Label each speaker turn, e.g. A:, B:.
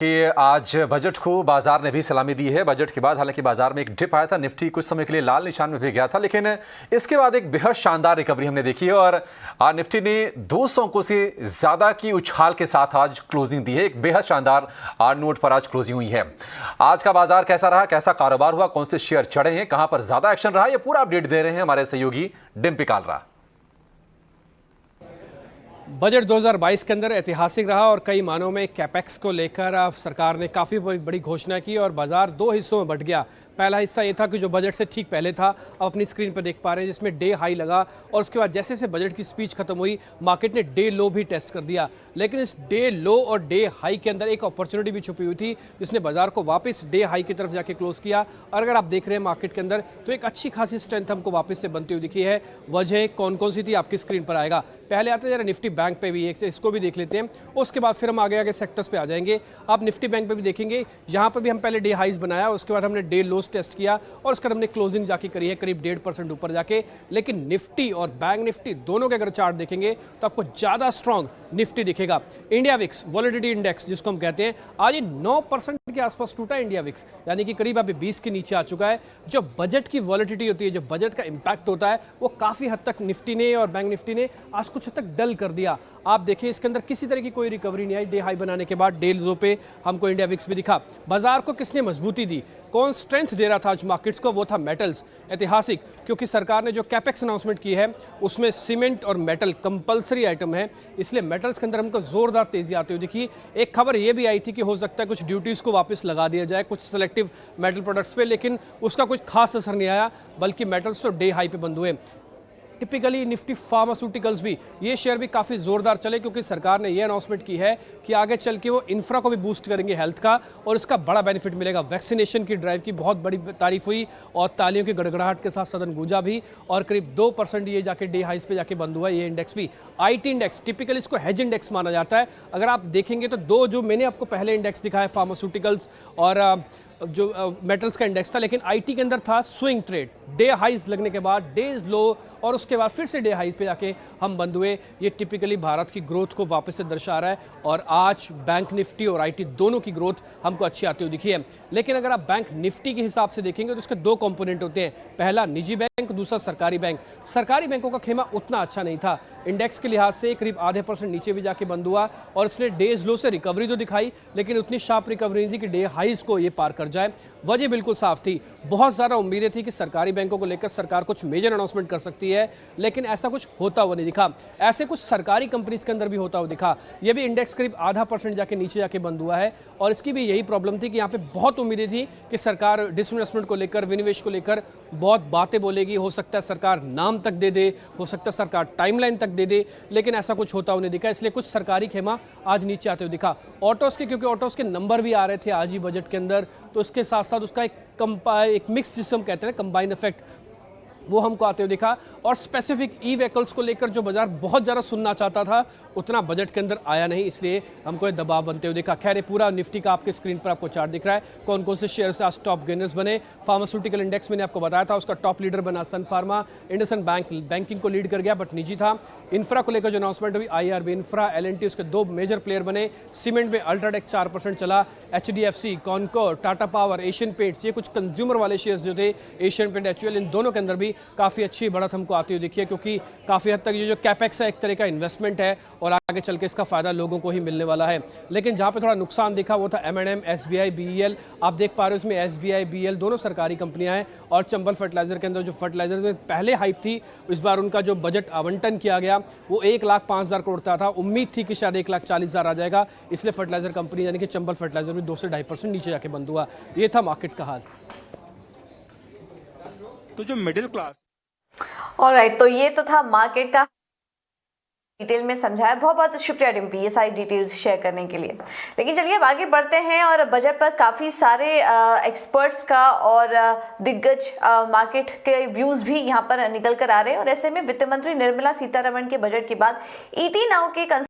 A: कि आज बजट को बाजार ने भी सलामी दी है। बजट के बाद हालांकि बाजार में एक डिप आया था, निफ्टी कुछ समय के लिए लाल निशान में भी गया था, लेकिन इसके बाद एक बेहद शानदार रिकवरी हमने देखी है और आज निफ्टी ने 200 अंकों से ज्यादा की उछाल के साथ आज क्लोजिंग दी है। एक बेहद शानदार नोट पर आज क्लोजिंग हुई है। आज का बाजार कैसा रहा, कैसा कारोबार हुआ, कौन से शेयर चढ़े हैं, कहां पर ज्यादा एक्शन रहा, यह पूरा अपडेट दे रहे हैं हमारे सहयोगी डिम्पी कालरा।
B: बजट 2022 के अंदर ऐतिहासिक रहा और कई मानों में कैपेक्स को लेकर सरकार ने काफ़ी बड़ी घोषणा की और बाजार दो हिस्सों में बंट गया। पहला हिस्सा ये था कि जो बजट से ठीक पहले था, अब अपनी स्क्रीन पर देख पा रहे हैं, जिसमें डे हाई लगा और उसके बाद जैसे जैसे बजट की स्पीच खत्म हुई, मार्केट ने डे लो भी टेस्ट कर दिया। लेकिन इस डे लो और डे हाई के अंदर एक अपॉर्चुनिटी भी छुपी हुई थी, जिसने बाजार को वापस डे हाई की तरफ जाके क्लोज किया। और अगर आप देख रहे हैं मार्केट के अंदर, तो एक अच्छी खासी स्ट्रेंथ हमको वापस से बनती हुई दिखी है। वजह कौन कौन सी थी आपकी स्क्रीन पर आएगा। पहले आते हैं जरा निफ्टी बैंक पे भी, इसको भी देख लेते हैं, उसके बाद फिर हम आगे आगे सेक्टर्स पे आ जाएंगे। आप निफ्टी बैंक पे भी देखेंगे, यहाँ पर भी हम पहले डे हाइज बनाया, उसके बाद हमने डे लोस टेस्ट किया और उसके बाद हमने क्लोजिंग जाके करी है करीब 1.5% ऊपर जाके। लेकिन निफ्टी और बैंक निफ्टी दोनों के अगर चार्ट देखेंगे तो आपको ज्यादा स्ट्रॉन्ग निफ्टी दिखेगा। इंडिया विक्स वॉलेटिलिटी इंडेक्स जिसको हम कहते हैं, आज ये 9% के आसपास टूटा इंडिया विक्स, यानी कि करीब अभी 20 के नीचे आ चुका है। जो बजट की वॉलेटिलिटी होती है, जो बजट का इंपैक्ट होता है, वो काफी हद तक निफ्टी ने और बैंक निफ्टी ने आज कुछ हद तक डल कर दिया। आप देखिए इसके अंदर किसी तरह की कोई रिकवरी नहीं आई। डे हाई बनाने के बाद डे लो पे हमको इंडिया विक्स भी दिखा। बाजार को किसने मजबूती दी, कौन स्ट्रेंथ दे रहा था आज मार्केट्स को, वो था मेटल्स। ऐतिहासिक, क्योंकि सरकार ने जो कैपेक्स अनाउंसमेंट की है उसमें सीमेंट और मेटल कंपलसरी आइटम है, इसलिए मेटल्स के अंदर हमको जोरदार तेजी आती हुई दिखी। एक खबर ये भी आई थी कि हो सकता है कुछ ड्यूटीज को वापस लगा दिया जाए कुछ सेलेक्टिव मेटल प्रोडक्ट्स पे, लेकिन उसका कुछ खास असर नहीं आया, बल्कि मेटल्स तो डे हाई पे बंद हुए। टिपिकली निफ्टी फार्मास्यूटिकल्स भी, ये शेयर भी काफ़ी ज़ोरदार चले, क्योंकि सरकार ने ये अनाउंसमेंट की है कि आगे चल के वो इंफ्रा को भी बूस्ट करेंगे हेल्थ का, और इसका बड़ा बेनिफिट मिलेगा। वैक्सीनेशन की ड्राइव की बहुत बड़ी तारीफ हुई और तालियों की गड़गड़ाहट के साथ सदन गूंजा भी, और करीब 2% ये जाके डे हाइस पे जाके बंद हुआ ये इंडेक्स भी। आईटी इंडेक्स, टिपिकली इसको हेज इंडेक्स माना जाता है। अगर आप देखेंगे तो दो जो मैंने आपको पहले इंडेक्स दिखाया, फार्मास्यूटिकल्स और जो मेटल्स का इंडेक्स था, लेकिन आईटी के अंदर था स्विंग ट्रेड। डे हाइज लगने के बाद डेज लो और उसके बाद फिर से डे हाइज पे जाके हम बंद हुए। ये टिपिकली भारत की ग्रोथ को वापस से दर्शा रहा है और आज बैंक निफ्टी और आईटी दोनों की ग्रोथ हमको अच्छी आती हुई दिखी है। लेकिन अगर आप बैंक निफ्टी के हिसाब से देखेंगे तो इसके दो कंपोनेंट होते हैं, पहला निजी बैंक, दूसरा सरकारी बैंक। सरकारी बैंकों का खेमा उतना अच्छा नहीं था, इंडेक्स के लिहाज से करीब आधे % नीचे भी जाके बंद हुआ और इसने डेज लो से रिकवरी तो दिखाई, लेकिन उतनी शार्प रिकवरी नहीं थी कि डे हाइज को ये पार कर जाए। वजह बिल्कुल साफ थी, बहुत ज़्यादा उम्मीदें थी कि सरकारी बैंकों को लेकर सरकार कुछ मेजर अनाउंसमेंट कर सकती है, लेकिन ऐसा कुछ होता हुआ नहीं दिखा। ऐसे कुछ सरकारी कंपनीज के अंदर भी होता हुआ दिखा। ये भी इंडेक्स करीब आधा % जाके नीचे जाके बंद हुआ है और इसकी भी यही प्रॉब्लम थी कि यहाँ पे बहुत उम्मीदें थी कि सरकार डिसइन्वेस्टमेंट को लेकर, विनिवेश को लेकर बहुत बातें बोलेगी। हो सकता है सरकार नाम तक दे दे, हो सकता है सरकार टाइमलाइन तक दे दे, लेकिन ऐसा कुछ होता हुआ नहीं दिखा, इसलिए कुछ सरकारी खेमा आज नीचे आते हुए दिखा। ऑटोस के, क्योंकि ऑटोस के नंबर भी आ रहे थे आज ही बजट के अंदर, तो उसके साथ साथ उसका एक मिक्स जिसम कहते हैं कंबाइंड इफेक्ट, वो हमको आते हुए दिखा। और स्पेसिफिक ई व्हीकल्स को लेकर जो बाजार बहुत ज़्यादा सुनना चाहता था, उतना बजट के अंदर आया नहीं, इसलिए हमको ये दबाव बनते हुए दिखा। खैर, पूरा निफ्टी का आपके स्क्रीन पर आपको चार्ट दिख रहा है, कौन कौन से शेयर से आज टॉप गेनर्स बने। फार्मास्यूटिकल इंडेक्स मैंने आपको बताया था, उसका टॉप लीडर बना सन फार्मा। इंडसइंड बैंक बैंकिंग को लीड कर गया बट निजी था। इंफ्रा को लेकर जो अनाउंसमेंट हुई, IRB इंफ्रा, L&T, उसके दो मेजर प्लेयर बने। सीमेंट में अल्ट्राटेक 4% चला। HDFC, Concor, Tata power, Asian paints, ये कुछ कंज्यूमर वाले शेयर्स जो थे, एशियन पेंट, HUL, इन दोनों के अंदर भी काफ़ी अच्छी बढ़त हमको आती हुई दिखी है, क्योंकि काफ़ी हद तक ये जो कैपेक्स है एक तरह का इन्वेस्टमेंट है और आगे चल के इसका फायदा लोगों को ही मिलने वाला है। लेकिन जहाँ पे थोड़ा नुकसान दिखा वो था M&M, SBI, BEL। आप देख पा रहे हो इसमें SBI, BEL दोनों सरकारी कंपनियां हैं। और चंबल फर्टिलाइजर के अंदर जो फर्टिलाइजर में पहले हाइप थी, इस बार उनका जो बजट आवंटन किया गया वो 1,05,000 करोड़ था। उम्मीद थी कि शायद 1,40,000 आ जाएगा, इसलिए फर्टिलाइजर कंपनी यानी कि चंबल फर्टिलाइजर में 2 से 2.5% नीचे जाके बंद हुआ। ये था मार्केट्स का हाल।
C: तो जो मिडिल क्लास,
D: ऑलराइट, तो ये तो था मार्केट का डिटेल में समझाया। बहुत बहुत शुक्रिया डिम्पी ये सारी डिटेल्स शेयर करने के लिए। लेकिन चलिए अब आगे बढ़ते हैं और बजट पर काफ़ी सारे एक्सपर्ट्स का और दिग्गज मार्केट के व्यूज़ भी यहाँ पर निकल कर आ रहे हैं। और ऐसे में वित्त मंत्री निर्मला सीतारमण के बजट के बाद ET नाउ के